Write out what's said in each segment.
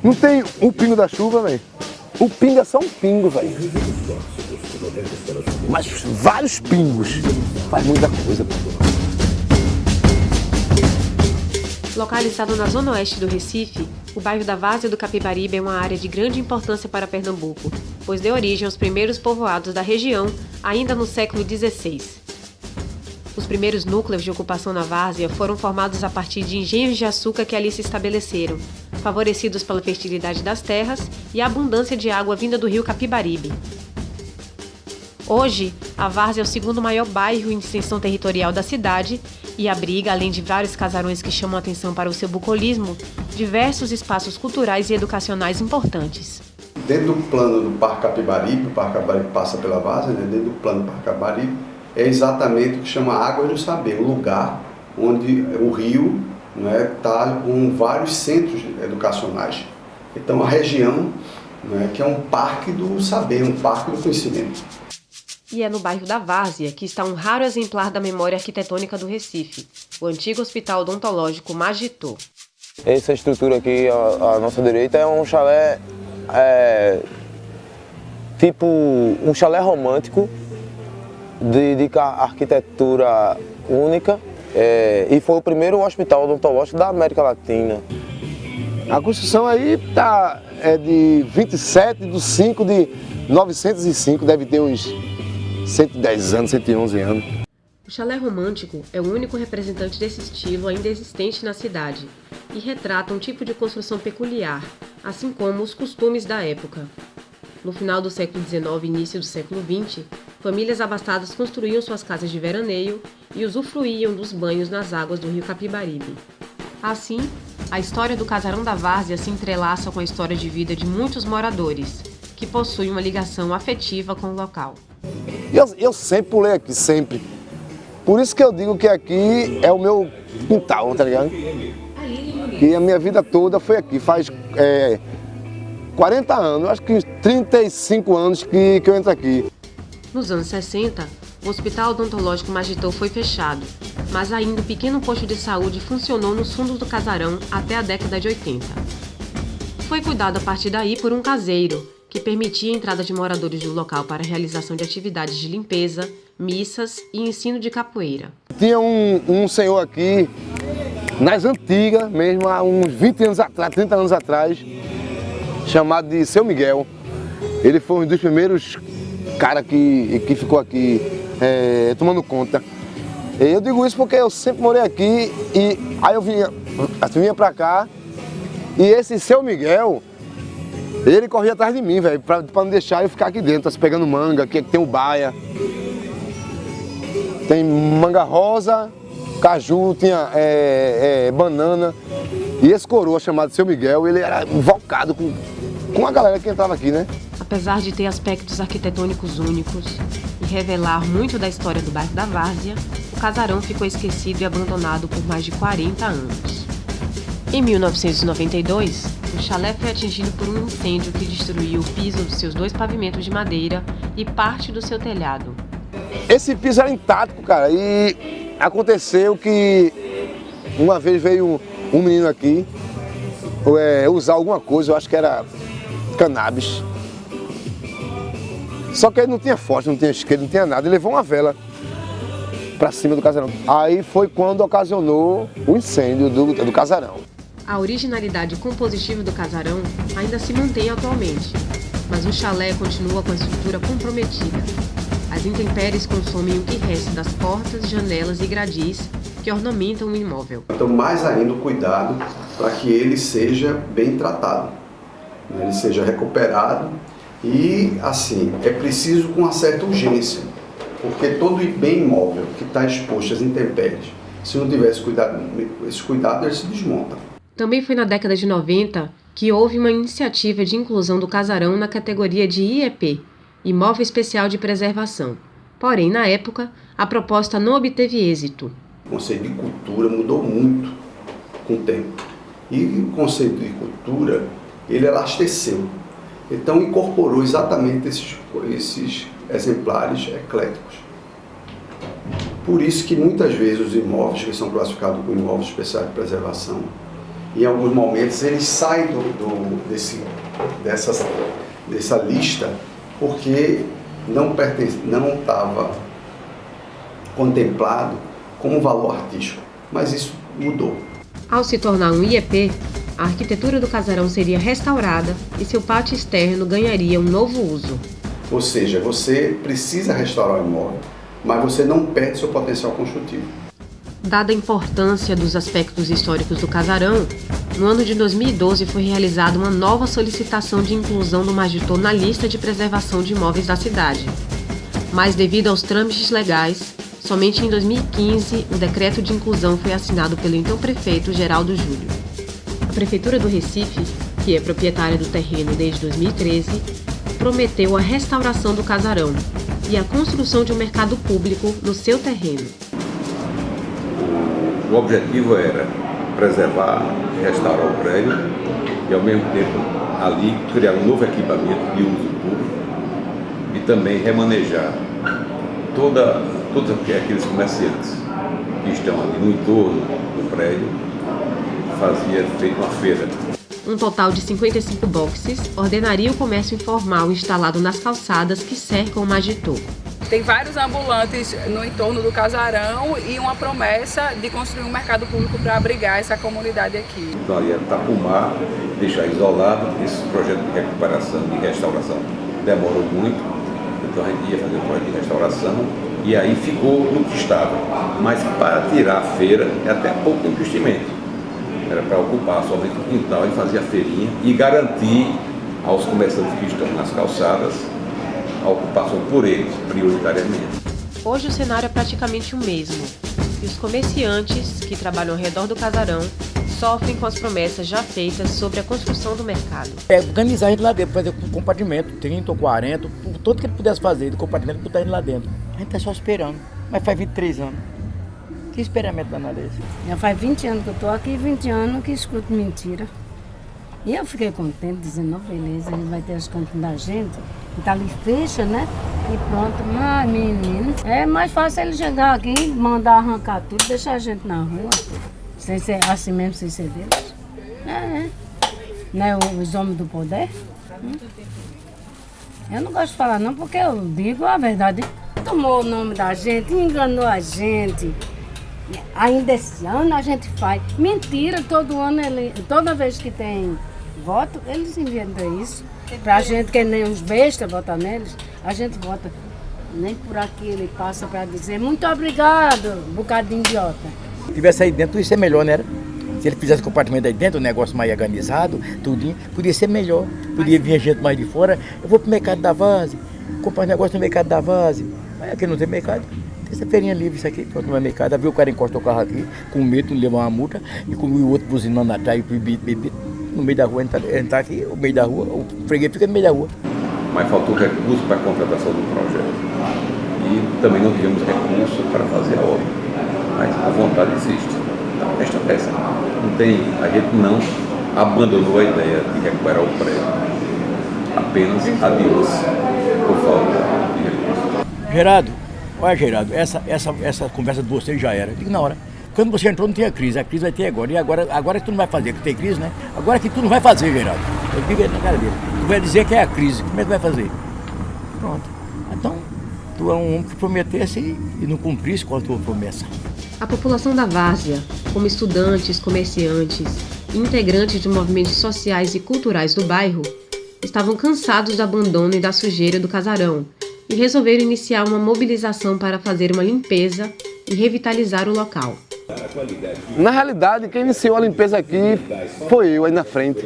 Não tem um pingo da chuva, velho. O pingo é só um pingo, velho. Mas vários pingos. Faz muita coisa, pô. Localizado na zona oeste do Recife, o bairro da Várzea do Capibaribe é uma área de grande importância para Pernambuco, pois deu origem aos primeiros povoados da região, ainda no século XVI. Os primeiros núcleos de ocupação na várzea foram formados a partir de engenhos de açúcar que ali se estabeleceram, favorecidos pela fertilidade das terras e a abundância de água vinda do rio Capibaribe. Hoje, a várzea é o segundo maior bairro em extensão territorial da cidade e abriga, além de vários casarões que chamam a atenção para o seu bucolismo, diversos espaços culturais e educacionais importantes. Dentro do plano do Parque Capibaribe, o Parque Capibaribe passa pela várzea, né? Dentro do plano do Parque Capibaribe, é exatamente o que chama Águas do Saber, um lugar onde o rio está com vários centros educacionais. Então a região, que é um parque do saber, um parque do conhecimento. E é no bairro da Várzea que está um raro exemplar da memória arquitetônica do Recife, o antigo Hospital Odontológico Magitô. Essa estrutura aqui, à nossa direita, é um chalé, tipo um chalé romântico, de arquitetura única, e foi o primeiro hospital odontológico da América Latina. A construção aí é de 27/5/905, deve ter uns 110 anos, 111 anos. O chalé romântico é o único representante desse estilo ainda existente na cidade e retrata um tipo de construção peculiar, assim como os costumes da época. No final do século XIX e início do século XX, famílias abastadas construíam suas casas de veraneio e usufruíam dos banhos nas águas do rio Capibaribe. Assim, a história do Casarão da Várzea se entrelaça com a história de vida de muitos moradores, que possuem uma ligação afetiva com o local. Eu sempre pulei aqui, sempre. Por isso que eu digo que aqui é o meu quintal, tá ligado? Que a minha vida toda foi aqui, faz 40 anos, acho que uns 35 anos que eu entro aqui. Nos anos 60, o Hospital Odontológico Magitô foi fechado, mas ainda um pequeno posto de saúde funcionou nos fundos do casarão até a década de 80. Foi cuidado a partir daí por um caseiro, que permitia a entrada de moradores do local para a realização de atividades de limpeza, missas e ensino de capoeira. Tinha um senhor aqui, nas antigas, mesmo há uns 20 anos atrás, 30 anos atrás, chamado de Seu Miguel. Ele foi um dos primeiros caras que ficou aqui tomando conta. Eu digo isso porque eu sempre morei aqui e aí eu vinha pra cá e esse Seu Miguel, ele corria atrás de mim, velho, pra não deixar eu ficar aqui dentro, pegando manga, aqui tem o baia. Tem manga rosa, caju, tinha banana. E esse coroa chamado Seu Miguel, ele era invocado com a galera que entrava aqui, né? Apesar de ter aspectos arquitetônicos únicos e revelar muito da história do bairro da Várzea, o casarão ficou esquecido e abandonado por mais de 40 anos. Em 1992, o chalé foi atingido por um incêndio que destruiu o piso dos seus 2 pavimentos de madeira e parte do seu telhado. Esse piso era intacto, cara, e aconteceu que uma vez veio um menino aqui usar alguma coisa, eu acho que era cannabis. Só que ele não tinha fósforo, não tinha isqueiro, não tinha nada, ele levou uma vela para cima do casarão. Aí foi quando ocasionou o incêndio do casarão. A originalidade compositiva do casarão ainda se mantém atualmente, mas o chalé continua com a estrutura comprometida. As intempéries consomem o que resta das portas, janelas e gradis que ornamentam o imóvel. Então, mais ainda o cuidado para que ele seja bem tratado, ele seja recuperado e, assim, é preciso com uma certa urgência, porque todo bem imóvel que está exposto às intempéries, se não tiver esse cuidado, ele se desmonta. Também foi na década de 90 que houve uma iniciativa de inclusão do casarão na categoria de IEP, Imóvel Especial de Preservação. Porém, na época, a proposta não obteve êxito. O conceito de cultura mudou muito com o tempo. E o conceito de cultura, ele elasteceu. Então, incorporou exatamente esses exemplares ecléticos. Por isso que muitas vezes os imóveis que são classificados como imóveis especiais de preservação, em alguns momentos ele sai dessa lista porque não estava contemplado como valor artístico, mas isso mudou. Ao se tornar um IEP, a arquitetura do casarão seria restaurada e seu pátio externo ganharia um novo uso. Ou seja, você precisa restaurar o imóvel, mas você não perde seu potencial construtivo. Dada a importância dos aspectos históricos do casarão, no ano de 2012 foi realizada uma nova solicitação de inclusão do Magitô na lista de preservação de imóveis da cidade. Mas devido aos trâmites legais, somente em 2015 o decreto de inclusão foi assinado pelo então prefeito Geraldo Júlio. A Prefeitura do Recife, que é proprietária do terreno desde 2013, prometeu a restauração do casarão e a construção de um mercado público no seu terreno. O objetivo era preservar e restaurar o prédio e, ao mesmo tempo, ali criar um novo equipamento de uso público e também remanejar todos aqueles comerciantes que estão ali no entorno do prédio, fazia feito uma feira. Um total de 55 boxes ordenaria o comércio informal instalado nas calçadas que cercam o Magitô. Tem vários ambulantes no entorno do casarão e uma promessa de construir um mercado público para abrigar essa comunidade aqui. Então ali ia tapumar, deixar isolado. Esse projeto de recuperação e restauração demorou muito, então a gente ia fazer o projeto de restauração e aí ficou no que estava. Mas para tirar a feira é até pouco investimento. Era para ocupar somente o quintal e fazer a feirinha e garantir aos comerciantes que estão nas calçadas a ocupação por eles, prioritariamente. Hoje o cenário é praticamente o mesmo, e os comerciantes que trabalham ao redor do casarão sofrem com as promessas já feitas sobre a construção do mercado. Organizar a gente lá dentro, fazer um compartimento, 30 ou 40, tudo que ele pudesse fazer do compartimento, botar ele lá dentro. A gente está só esperando, mas faz 23 anos. Que esperamento danado é esse? Já faz 20 anos que eu estou aqui e 20 anos que escuto mentira. E eu fiquei contente, dizendo, não, beleza, ele vai ter as contas da gente, então ali fecha, né? E pronto, mas menino, é mais fácil ele chegar aqui, mandar arrancar tudo, deixar a gente na rua, sem ser assim mesmo, sem ser deles. Né? Os homens do poder. Eu não gosto de falar não, porque eu digo a verdade. Tomou o nome da gente, enganou a gente. Ainda esse ano a gente faz. Mentira, todo ano, toda vez que tem voto, eles inventam isso. Pra gente que nem uns bestas votar neles, a gente vota. Nem por aqui ele passa pra dizer muito obrigado, um bocado de idiota. Se tivesse aí dentro, isso é melhor, né? Se ele fizesse compartimento aí dentro, um negócio mais organizado, tudinho, podia ser melhor. Podia vir gente mais de fora. Eu vou pro mercado da Vase, comprar um negócio no mercado da Vase. Mas aqui não tem mercado. Tem essa feirinha livre, isso aqui, pronto, não é mercado. Aí viu o cara encosta o carro aqui, com medo de levar uma multa, e com o outro buzinando atrás, bebido. No meio da rua, entrar aqui, no meio da rua, o freguês fica no meio da rua. Mas faltou recurso para a contratação do projeto. E também não tivemos recurso para fazer a obra. Mas a vontade existe. Então, esta peça não tem, a gente não abandonou a ideia de recuperar o prédio. Apenas adiou-se por falta de recurso. Gerardo, olha Gerardo, essa conversa de vocês já era. Eu digo na hora. Quando você entrou não tinha crise, a crise vai ter agora. E agora que tu não vai fazer, que tem crise, né? Agora que tu não vai fazer, Geraldo. Eu digo na cara dele. Tu vai dizer que é a crise, como é que vai fazer? Pronto. Então, tu é um homem que prometesse e não cumprisse com a tua promessa. A população da Várzea, como estudantes, comerciantes e integrantes de movimentos sociais e culturais do bairro, estavam cansados do abandono e da sujeira do casarão e resolveram iniciar uma mobilização para fazer uma limpeza e revitalizar o local. Na realidade, quem iniciou a limpeza aqui foi eu aí na frente.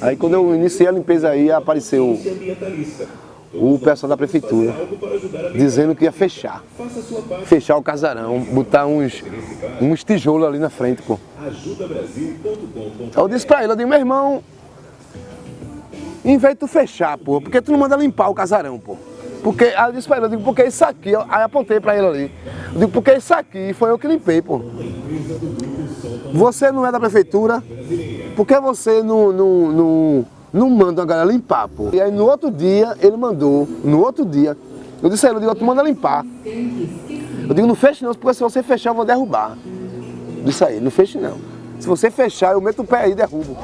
Aí quando eu iniciei a limpeza aí, apareceu o pessoal da prefeitura dizendo que ia fechar o casarão, botar uns tijolos ali na frente, pô. Eu disse pra ele, eu digo, meu irmão, em vez de tu fechar, pô, por que tu não manda limpar o casarão, pô? Porque, aí eu disse pra ele, eu digo, porque isso aqui, aí apontei pra ele ali. Eu digo, porque isso aqui foi eu que limpei, pô. Você não é da prefeitura, por que você não manda a galera limpar, pô? E aí no outro dia, ele mandou, eu disse a ele, eu digo, tu manda limpar. Eu digo, não feche não, porque se você fechar eu vou derrubar. Eu disse a ele, não feche não. Se você fechar, eu meto o pé aí e derrubo.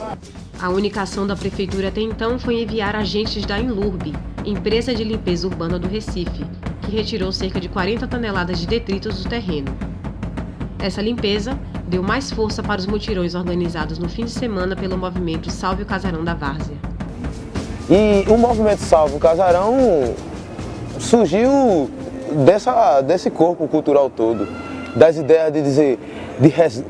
A única ação da prefeitura até então foi enviar agentes da Inlurb, empresa de limpeza urbana do Recife, que retirou cerca de 40 toneladas de detritos do terreno. Essa limpeza deu mais força para os mutirões organizados no fim de semana pelo movimento Salve o Casarão da Várzea. E o movimento Salve o Casarão surgiu desse corpo cultural todo, das ideias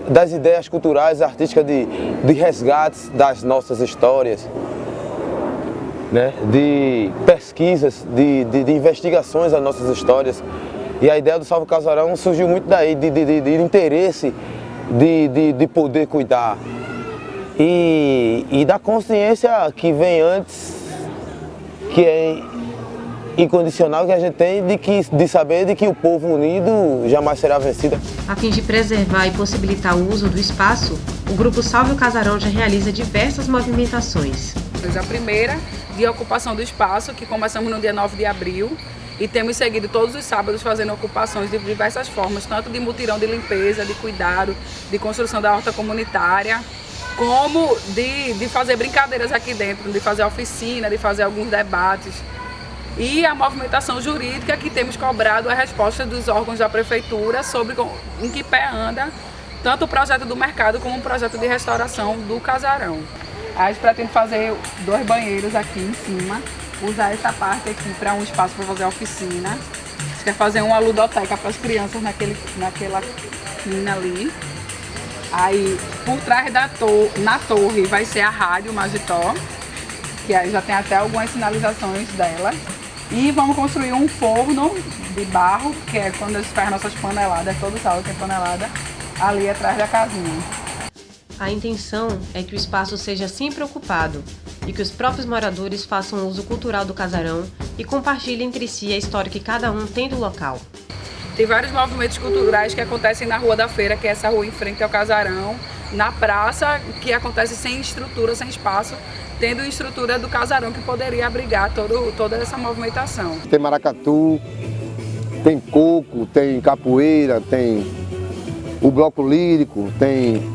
das ideias culturais, artísticas de resgates das nossas histórias, né? De pesquisas, de investigações das nossas histórias. E a ideia do Salve o Casarão surgiu muito daí, de interesse de poder cuidar e da consciência que vem antes, que é incondicional, que a gente tem de saber de que o povo unido jamais será vencido. A fim de preservar e possibilitar o uso do espaço, o Grupo Salve o Casarão já realiza diversas movimentações. A primeira, de ocupação do espaço, que começamos no dia 9 de abril e temos seguido todos os sábados fazendo ocupações de diversas formas, tanto de mutirão de limpeza, de cuidado, de construção da horta comunitária, como de fazer brincadeiras aqui dentro, de fazer oficina, de fazer alguns debates. E a movimentação jurídica, que temos cobrado a resposta dos órgãos da prefeitura sobre em que pé anda tanto o projeto do mercado como o projeto de restauração do casarão. A gente pretende fazer 2 banheiros aqui em cima, usar essa parte aqui para um espaço para fazer oficina. A gente quer fazer uma ludoteca para as crianças naquela quina ali. Aí, por trás na torre, vai ser a rádio Magitó, que aí já tem até algumas sinalizações dela. E vamos construir um forno de barro, que é quando a gente faz nossas paneladas, todo sábado tem panelada, ali atrás da casinha. A intenção é que o espaço seja sempre ocupado e que os próprios moradores façam uso cultural do casarão e compartilhem entre si a história que cada um tem do local. Tem vários movimentos culturais que acontecem na Rua da Feira, que é essa rua em frente ao casarão, na praça, que acontece sem estrutura, sem espaço, tendo estrutura do casarão que poderia abrigar toda essa movimentação. Tem maracatu, tem coco, tem capoeira, tem o bloco lírico, tem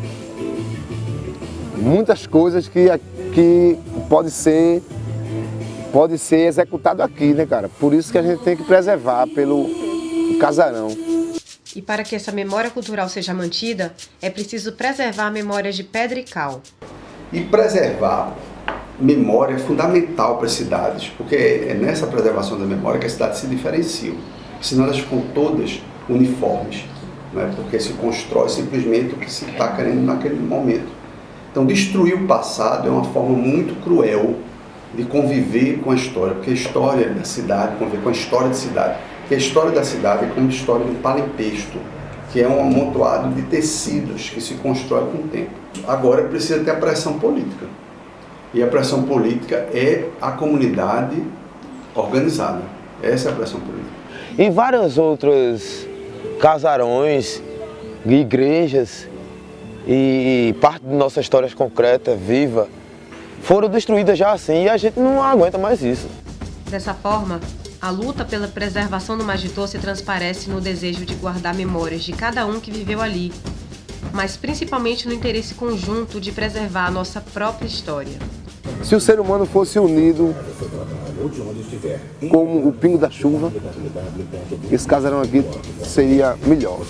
muitas coisas que pode ser executado aqui, né, cara? Por isso que a gente tem que preservar pelo casarão. E para que essa memória cultural seja mantida, é preciso preservar memórias de pedra e cal. E preservar memória é fundamental para as cidades, porque é nessa preservação da memória que as cidades se diferenciam. Senão elas ficam todas uniformes, né? Porque se constrói simplesmente o que se está querendo naquele momento. Então, destruir o passado é uma forma muito cruel de conviver com a história, porque a história da cidade, conviver com a história da cidade, que a história da cidade é como a história de um palimpsesto, que é um amontoado de tecidos que se constrói com o tempo. Agora precisa ter a pressão política. E a pressão política é a comunidade organizada. Essa é a pressão política. E vários outros casarões, igrejas e parte de nossa história concreta, viva, foram destruídas já assim e a gente não aguenta mais isso. Dessa forma, a luta pela preservação do Magitô se transparece no desejo de guardar memórias de cada um que viveu ali, mas principalmente no interesse conjunto de preservar a nossa própria história. Se o ser humano fosse unido como o pingo da chuva, esse casarão aqui seria melhor.